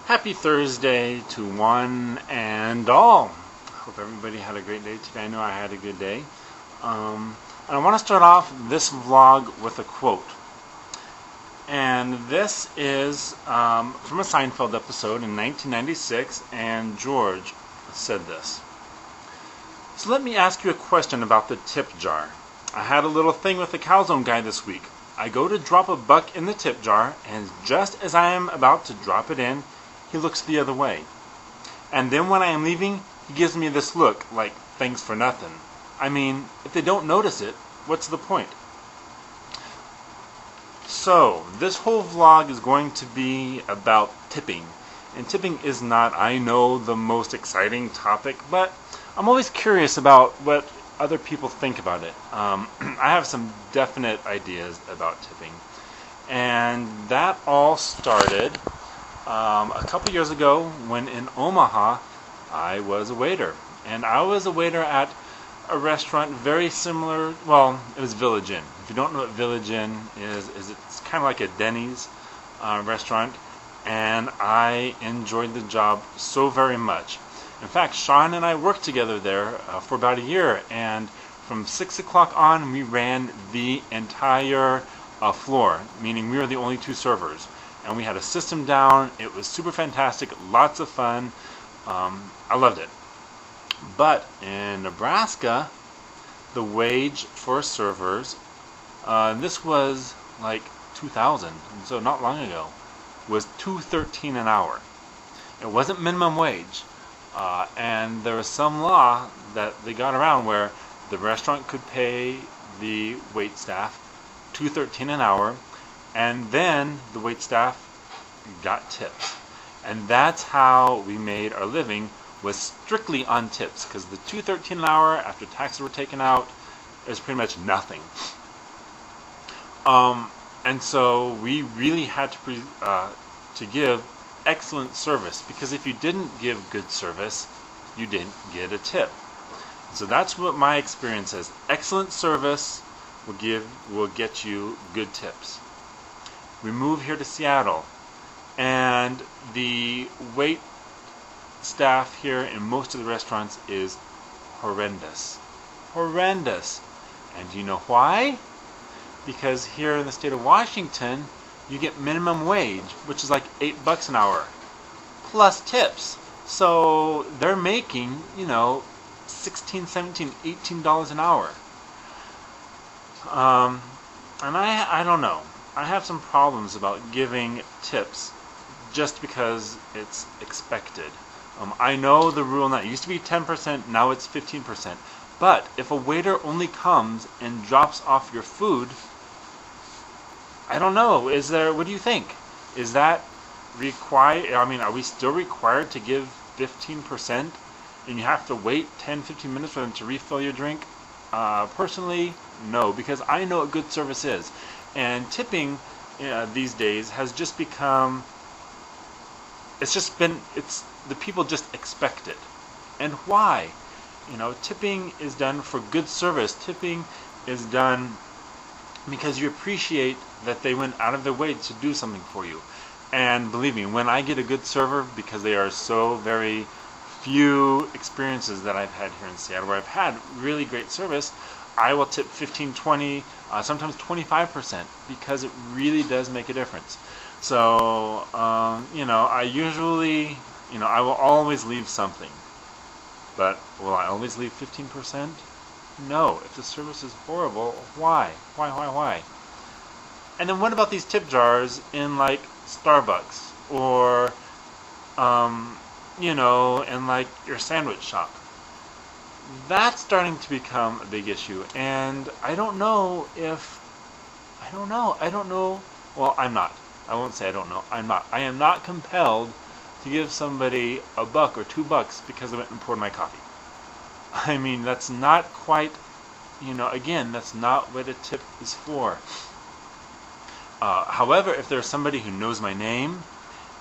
Happy Thursday to one and all. Hope everybody had a great day today. I know I had a good day. And I want to start off this vlog with a quote. And this is from a Seinfeld episode in 1996, and George said this. So let me ask you a question about the tip jar. I had a little thing with the Calzone guy this week. I go to drop $1 in the tip jar, and just as I am about to drop it in, he looks the other way. And then when I am leaving, he gives me this look like, thanks for nothing. I mean, if they don't notice it, what's the point? So, this whole vlog is going to be about tipping. And tipping is not, I know, the most exciting topic, but I'm always curious about what other people think about it. I have some definite ideas about tipping. And that all started a couple years ago when in Omaha I was a waiter. And I was a waiter at a restaurant very similar, well, it was Village Inn. If you don't know what Village Inn is it's kind of like a Denny's restaurant, and I enjoyed the job so very much. In fact, Sean and I worked together there for about a year, and from 6 o'clock on we ran the entire floor, meaning we were the only two servers. And we had a system down. It was super fantastic, lots of fun. I loved it. But in Nebraska, the wage for servers, this was like 2000, so not long ago, was $2.13 an hour. It wasn't minimum wage. And there was some law that they got around where the restaurant could pay the wait staff $2.13 an hour, and then the wait staff got tips. And that's how we made our living, was strictly on tips, because the $2.13 an hour after taxes were taken out is pretty much nothing. And so we really had to give excellent service, because if you didn't give good service, you didn't get a tip. So that's what my experience is. Excellent service will get you good tips. We moved here to Seattle, and the wait staff here in most of the restaurants is horrendous. Horrendous. And do you know why? Because here in the state of Washington, you get minimum wage, which is like $8 an hour, plus tips. So they're making, $16, $17, $18 an hour. And I don't know. I have some problems about giving tips just because it's expected. I know the rule now. It used to be 10%, now it's 15%. But if a waiter only comes and drops off your food, I don't know. What do you think? Is that required? I mean, are we still required to give 15%? And you have to wait 10-15 minutes for them to refill your drink? Personally, no, because I know what good service is. And tipping these days has just become, the people just expect it. And why? Tipping is done for good service. Tipping is done because you appreciate that they went out of their way to do something for you. And believe me, when I get a good server, because they are so very few experiences that I've had here in Seattle where I've had really great service, I will tip 15, 20, sometimes 25%, because it really does make a difference. So, I usually, I will always leave something. But will I always leave 15%? No. If the service is horrible, why? Why? And then what about these tip jars in like Starbucks or, in like your sandwich shop? That's starting to become a big issue, and I don't know. Well, I'm not. I won't say I don't know. I'm not. I am not compelled to give somebody $1 or $2 because I went and poured my coffee. I mean, that's not quite, again, that's not what a tip is for. However, if there's somebody who knows my name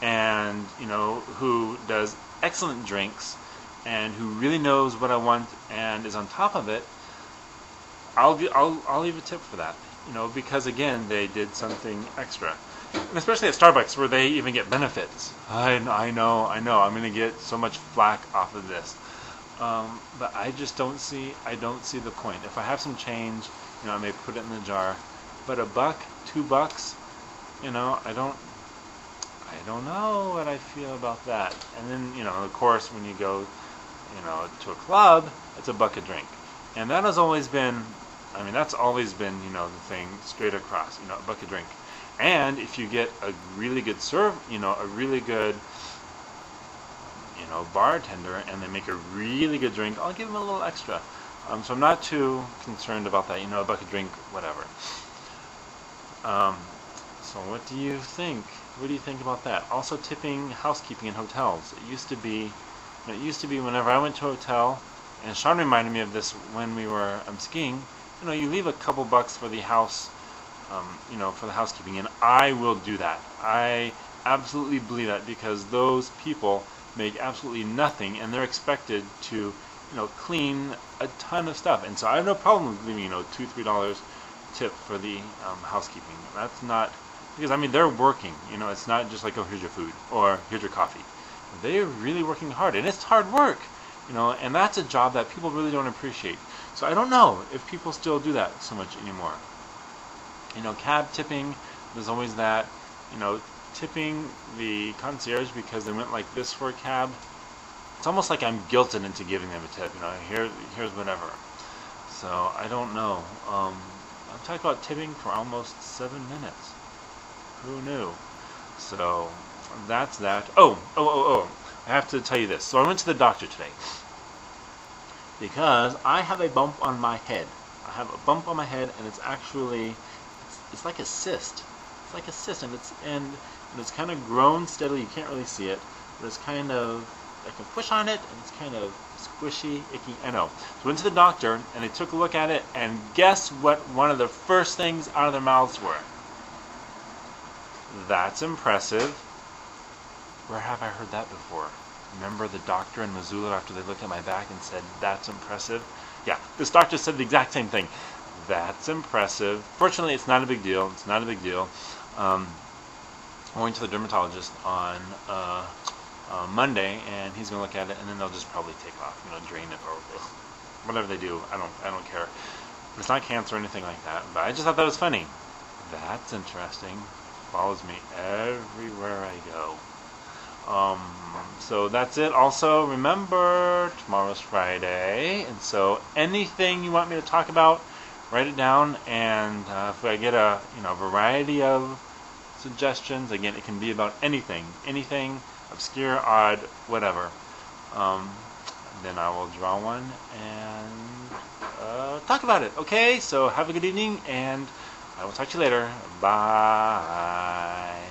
and, who does excellent drinks and who really knows what I want and is on top of it, I'll leave a tip for that, because again, they did something extra. And especially at Starbucks, where they even get benefits. I know, I'm going to get so much flack off of this. But I just don't see the point. If I have some change, I may put it in the jar. But $1, $2, I don't know what I feel about that. And then, of course, when you go, to a club, it's $1 a drink. And that has always been, that's always been, the thing straight across, $1 a drink. And if you get a really good a really good, bartender, and they make a really good drink, I'll give them a little extra. So I'm not too concerned about that, $1 a drink, whatever. So what do you think? What do you think about that? Also, tipping housekeeping in hotels. It used to be whenever I went to a hotel, and Sean reminded me of this when we were skiing. You leave a couple bucks for the house, for the housekeeping, and I will do that. I absolutely believe that, because those people make absolutely nothing, and they're expected to, clean a ton of stuff. And so I have no problem with leaving, $2-3 tip for the housekeeping. That's not, because they're working. It's not just like, oh, here's your food or here's your coffee. They're really working hard, and it's hard work. And that's a job that people really don't appreciate. So I don't know if people still do that so much anymore. Cab tipping, there's always that, tipping the concierge because they went like this for a cab. It's almost like I'm guilted into giving them a tip, here's whatever. So I don't know. I've talked about tipping for almost 7 minutes. Who knew? So that's that. Oh, I have to tell you this. So I went to the doctor today because I have a bump on my head. I have a bump on my head, and it's actually, it's like a cyst. It's like a cyst, and it's kind of grown steadily. You can't really see it, but it's kind of, I can push on it, and it's kind of squishy, icky. I know. So I went to the doctor, and they took a look at it, and guess what one of the first things out of their mouths were? That's impressive. Where have I heard that before? Remember the doctor in Missoula after they looked at my back and said, that's impressive? Yeah, this doctor said the exact same thing. That's impressive. Fortunately, it's not a big deal. It's not a big deal. I'm going to the dermatologist on Monday, and he's going to look at it, and then they'll just probably take it off, drain it or whatever they do. I don't care. It's not cancer or anything like that. But I just thought that was funny. That's interesting. Follows me everywhere I go. So that's it. Also, remember, tomorrow's Friday, and so anything you want me to talk about, write it down, and if I get a variety of suggestions, again, it can be about anything, obscure, odd, whatever, then I will draw one and talk about it. Okay, so have a good evening, and I will talk to you later. Bye.